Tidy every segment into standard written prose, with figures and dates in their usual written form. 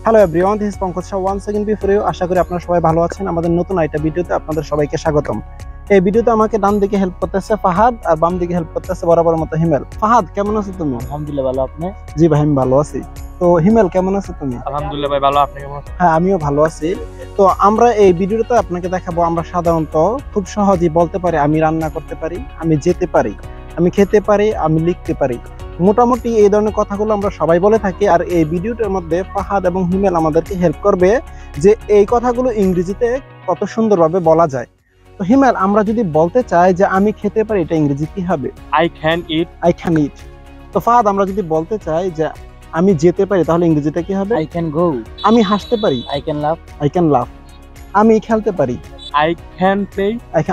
Hello everyone, this is Pankaj Shah once second before you. আশা করি আপনারা সবাই ভালো আছেন। আমাদের নতুন একটা ভিডিওতে আপনাদের সবাইকে স্বাগতম। এই ভিডিওতে আমাকে ডান দিকে হেল্প করতেছে ফাহাদ আর বাম দিকে হেল্প করতেছে বরাবর মতো হিমেল। ফাহাদ কেমন আছো তুমি? আলহামদুলিল্লাহ ভালো। আপনি? জি ভাই আমি ভালো আছি। তো হিমেল কেমন আছো তুমি? আলহামদুলিল্লাহ ভাই ভালো। আপনি কেমন আছেন? হ্যাঁ আমিও ভালো আছি। তো আমরা এই ভিডিওতে আপনাকে দেখাবো আমরা সাধারণত খুব সহজেই বলতে পারি আমি রান্না করতে পারি, আমি যেতে পারি, আমি খেতে পারি, আমি লিখতে পারি। মোটামুটি এই ধরনের কথাগুলো আমরা সবাই বলে থাকি। আর এই ভিডিওটার মধ্যে ফাহাদ এবং হিমেল আমাদেরকে হেল্প করবে যে এই কথাগুলো ইংরেজিতে কত সুন্দরভাবে বলা যায়। তো হিমেল, আমরা যদি বলতে চাই যে আমি খেতে পারি, এটা ইংরেজি কি হবে? I can eat. I can eat. তো ফাহাদ, আমরা যদি বলতে চাই যে আমি যেতে পারি, তাহলে ইংরেজিটা কি হবে? I can go. আমি হাসতে পারি, I can love. I can লাভ। আমি খেলতে পারি, আই ক্যান প্লে।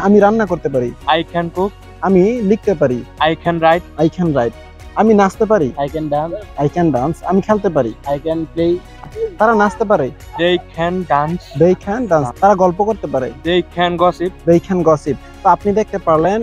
আমি রান্না করতে পারি, আই ক্যান কুক। আমি লিখতে পারি, I can write. I can write. আমি নাচতে পারি, I can dance. I can dance. আমি খেলতে পারি, আই ক্যান প্লে। তারা নাচতে পারে, they can dance. They can dance. তারা গল্প করতে পারে, they can gossip. They can gossip. তো আপনি দেখতে পারলেন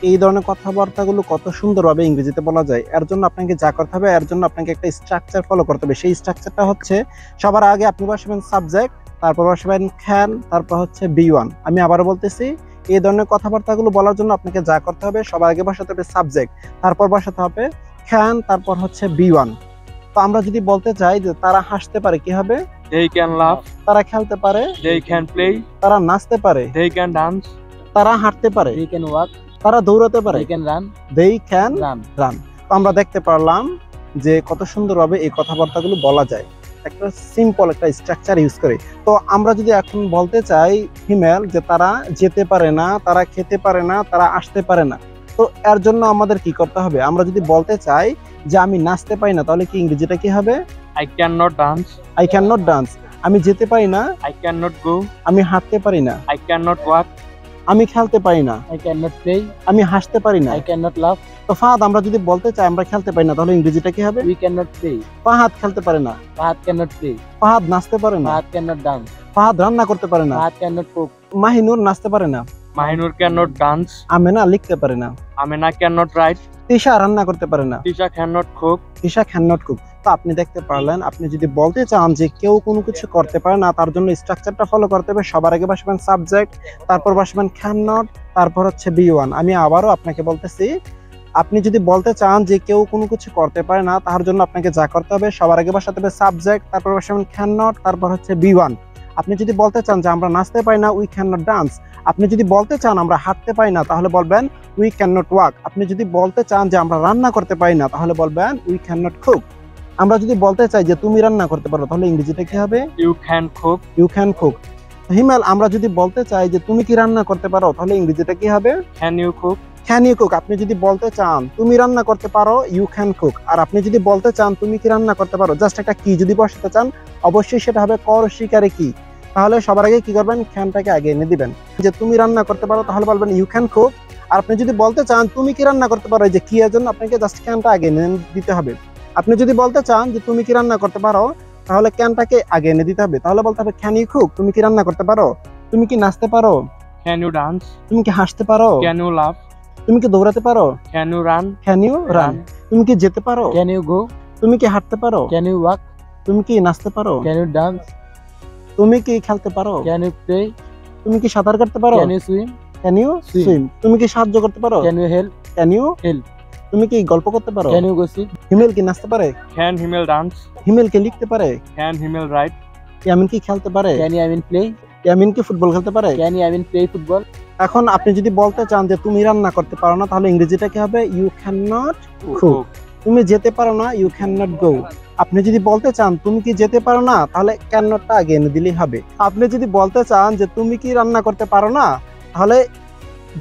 এই ধরনের কথাবার্তাগুলো কত সুন্দরভাবে ইংরেজিতে বলা যায়। এর জন্য আপনাকে যা করতে হবে, এর জন্য আপনাকে একটা স্ট্রাকচার ফলো করতে হবে। সেই স্ট্রাকচারটা হচ্ছে সবার আগে আপনি বসাবেন সাবজেক্ট, তারপর বসাবেন ক্যান, তারপর হচ্ছে বি1। আমি আবারও বলতেছি, এই ধরনের কথাবার্তাগুলো বলার জন্য আপনাকে যা করতে হবে, সবার আগে বসাতে হবে সাবজেক্ট, তারপর বসাতে হবে ক্যান, তারপর হচ্ছে বি1। তো আমরা যদি বলতে চাই যে তারা হাসতে পারে, কি হবে? They can love. তারা খেলতে পারে, দে ক্যান প্লে। তারা নাচতে পারে, দে ক্যান ডান্স। তারা হাঁটতে পারে, দে ক্যান ওয়াক। তারা দৌড়াতে পারে, they can run. They can run. Run. তো আমরা দেখতে পারলাম যে কত সুন্দরভাবে এই কথাবার্তাগুলো বলা যায় একটা সিম্পল একটা স্ট্রাকচার ইউজ করে। তো আমরা যদি এখন বলতে চাই হিমেল যে তারা যেতে পারে না, তারা খেতে পারে না, তারা আসতে পারে না, তো এর জন্য আমাদের কি করতে হবে? আমরা যদি বলতে চাই যে আমি নাচতে পারি না, তাহলে কি ইংরেজিটা কি হবে? I can not dance. I can not dance. আমি যেতে পারি না, আই ক্যান নট গো। আমি হাঁটতে পারি না, আই ক্যান নট ওয়াক। আমি খেলতে পারি না, আই ক্যান নট প্লে। আমি হাসতে পারি না। আই ক্যান নট লাভ। তো ফাহাদ, আমরা যদি বলতে চাই আমরা খেলতে পারি না, তাহলে ইংরেজিটা কি হবে? We can not play. Fahad খেলতে পারে না, Fahad can not play. Fahad নাচতে পারে না, Fahad can not dance. Fahad রান্না করতে পারে না, Fahad can not cook. Mahinur নাচতে পারে না, Mahinur can not dance. Amena লিখতে পারে না, Amena can not right. Tisha রান্না করতে পারে না, Tisha can not cook. Tisha can not cook. তো আপনি দেখতে পারলেন, আপনি যদি বলতে চান যে কেউ কোনো কিছু করতে পারে না, তার জন্য স্ট্রাকচারটা ফলো করতে হবে। সবার আগে বসাবেন সাবজেক্ট, তারপর বসাবেন ক্যান নট, তারপর হচ্ছে বি1। আমি আবারও আপনাকে বলতেছি, আপনি যদি বলতে চান যে কেউ কোনো কিছু করতে পারে না, তার জন্য আপনাকে যা করতে হবে, সবার আগে বসাতে হবে সাবজেক্ট, তারপর বসাবেন ক্যান নট, তারপর হচ্ছে বি1। আপনি যদি বলতে চান যে আমরা নাচতে পারি না, উই ক্যান নট ডান্স। আপনি যদি বলতে চান আমরা হাঁটতে পারি না, তাহলে বলবেন উই ক্যান নট ওয়াক। আপনি যদি বলতে চান যে আমরা রান্না করতে পারি না, তাহলে বলবেন উই ক্যান নট কুক। আমরা যদি বলতে চাই যে তুমি রান্না করতে পারো, তাহলে ইংরেজিটা কি হবে? You can cook. You can cook. Himel, আমরা যদি বলতে চাই যে তুমি কি রান্না করতে পারো, তাহলে ইংরেজিটা কি হবে? Can you cook. Can you cook. আপনি যদি বলতে চান তুমি রান্না করতে পারো, ইউ ক্যান কুক। আর আপনি যদি বলতে চান তুমি কি রান্না করতে পারো, জাস্ট একটা কি যদি বসাতে চান, অবশ্যই সেটা হবে কর শিকারে কি। তাহলে সবার আগে কি করবেন? ক্যানটাকে আগে এনে দিবেন। যে তুমি রান্না করতে পারো, তাহলে বলবেন ইউ ক্যান কুক। আর আপনি যদি বলতে চান তুমি কি রান্না করতে পারো, এই যে কি এর জন্য আপনাকে জাস্ট ক্যানটা আগে এনে দিতে হবে। আপনি যদি বলতে চান যে তুমি কি রান্না করতে পারো, তাহলে ক্যানটাকে আগে এনে দিতে হবে। তাহলে বলতে হবে ক্যান ইউ কুক। তুমি কি রান্না করতে পারো? তুমি কি নাচতে পারো? Can you dance. তুমি কি হাসতে পারো? Can you love. তুমি কি দৌড়াতে পারো? Can you run. Can you run. তুমি কি যেতে পারো? Can you go. তুমি কি হাঁটতে পারো? Can you walk. তুমি কি নাচতে পারো? Can you dance. তুমি কি খেলতে পারো? Can you play. তুমি কি সাঁতার কাটতে পারো? Can you swim. Can you swim. তুমি কি সাহায্য করতে পারো? Can you help. Can you help. তুমি কি গল্প করতে পারো? Can you gossip. হিমেল কি নাচতে পারে? Can Himel dance. হিমেল কি লিখতে পারে? Can Himel right. ইয়ামিন কি খেলতে পারে? Can Yamin play. ইয়ামিন কি ফুটবল খেলতে পারে? Can Yamin play football. এখন আপনি যদি বলতে চান যে তুমি রান্না করতে পারো না, তাহলে ইংরেজিটা কি হবে? You can not cook. তুমি যেতে পারো না, ইউ ক্যান নট গো। আপনি যদি বলতে চান তুমি কি যেতে পারো না, তাহলে ক্যান নটটা আগে এনে দিলেই হবে। আপনি যদি বলতে চান যে তুমি কি রান্না করতে পারো না, তাহলে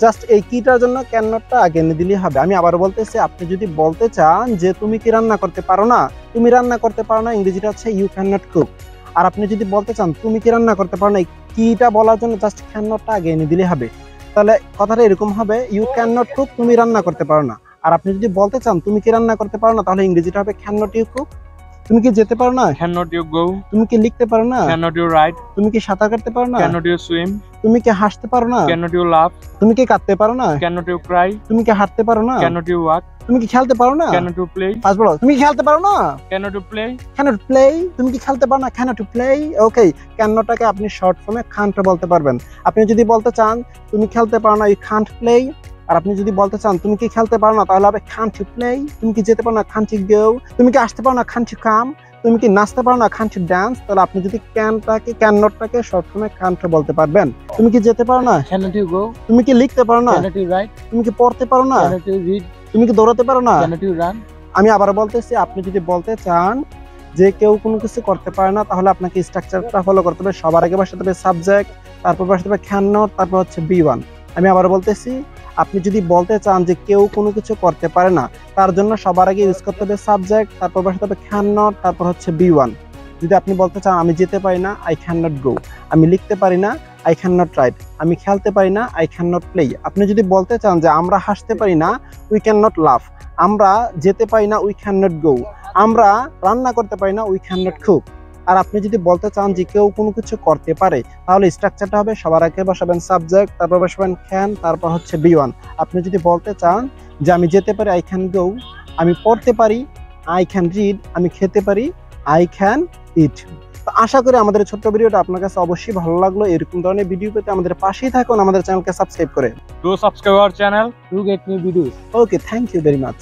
জাস্ট এই কিটার জন্য ক্যান নটটা আগে এনে দিলেই হবে। আমি আবার বলতেছি, আপনি যদি বলতে চান যে তুমি কি রান্না করতে পারো না, তুমি রান্না করতে পারো না, ইংরেজিটা হচ্ছে ইউ ক্যান নট কুক। আর আপনি যদি বলতে চান তুমি কি রান্না করতে পারো না, কিটা বলার জন্য জাস্ট ক্যান নটটা আগে এনে দিলেই হবে। তাহলে কথাটা এরকম হবে, ইউ ক্যান নট কুক, তুমি রান্না করতে পারো না। আর আপনি যদি বলতে চান তুমি কি রান্না করতে পারো না, তাহলে ইংরেজিটা হবে ক্যান নট ইউ কুক। তুমি কি যেতে পারো না? Cannot you go? তুমি কি লিখতে পারো না? Cannot you write? তুমি কি সাঁতার কাটতে পারো না? Cannot you swim? তুমি কি হাসতে পারো না? Cannot you laugh? তুমি কি কাঁদতে পারো না? Cannot you cry? তুমি কি হাঁটতে পারো না? Cannot you walk? তুমি কি খেলতে পারো না? Cannot you play? ফার্স্ট বলো, তুমি কি খেলতে পারো না? Cannot you play? cannot play, তুমি কি খেলতে পারো না? cannot to play। ওকে, ক্যানটটাকে আপনি শর্ট ফর্মে can't বলতে পারবেন। আপনি যদি বলতে চান তুমি খেলতে পারো না, you can't play। আর আপনি যদি বলতে চান তুমি কি খেলতে পারো না, তাহলে হবে can't you play। তুমি কি যেতে পারো না, can't you go। তুমি কি আসতে পারো না, can't you come। তুমি কি নাচতে পারো না, can't you dance। তাহলে আপনি যদি ক্যানটটাকে শর্ট ফর্মে can't বলতে পারবেন। তুমি কি যেতে পারো না, Cannot you go? তুমি কি লিখতে পারো না, Cannot you write? তুমি কি পড়তে পারো না, Cannot you read? তুমি কি দৌড়াতে পারো না। Cannot you run? আমি আবার বলতেছি, আপনি যদি বলতে চান যে কেউ কোনো কিছু করতে পারে না, তাহলে আপনাকে স্ট্রাকচারটা ফলো করতে হবে। সবার আগে বসাতে হবে সাবজেক্ট, তারপর বসাতে হবে ক্যান নট, তারপর হচ্ছে B1। আমি আবার বলতেছি, আপনি যদি বলতে চান যে কেউ কোনো কিছু করতে পারে না, তার জন্য সবার আগে ইউজ করতে হবে সাবজেক্ট, তারপর বসাতে হবে ক্যান নট, তারপর হচ্ছে B1। যদি আপনি বলতে চান আমি যেতে পারি না, আই ক্যান নট গো। আমি লিখতে পারি না, আই ক্যান নট রাইট। আমি খেলতে পারি না, আই ক্যান নট প্লে। আপনি যদি বলতে চান যে আমরা হাসতে পারি না, উই ক্যান নট লাফ। আমরা যেতে পারি না, উই ক্যান নট গো। আমরা রান্না করতে পারি না, উই ক্যান নট কুক। আর আপনি যদি বলতে চান যে কেউ কোনো কিছু করতে পারে, তাহলে স্ট্রাকচারটা হবে সবার আগে বসাবেন সাবজেক্ট, তারপর বসাবেন ক্যান, তারপর হচ্ছে B1। আপনি যদি বলতে চান যে আমি যেতে পারি, আই ক্যান গো। আমি পড়তে পারি, আই ক্যান রিড। আমি খেতে পারি, আই ক্যান ইট। তো আশা করি আমাদের ছোট্ট ভিডিওটা আপনার কাছে অবশ্যই ভালো লাগলো। এরকম ধরনের ভিডিও পেতে আমাদের পাশেই থাকুন, আমাদের চ্যানেলকে সাবস্ক্রাইব করে। Do subscribe our channel to get new videos. Okay, thank you very much.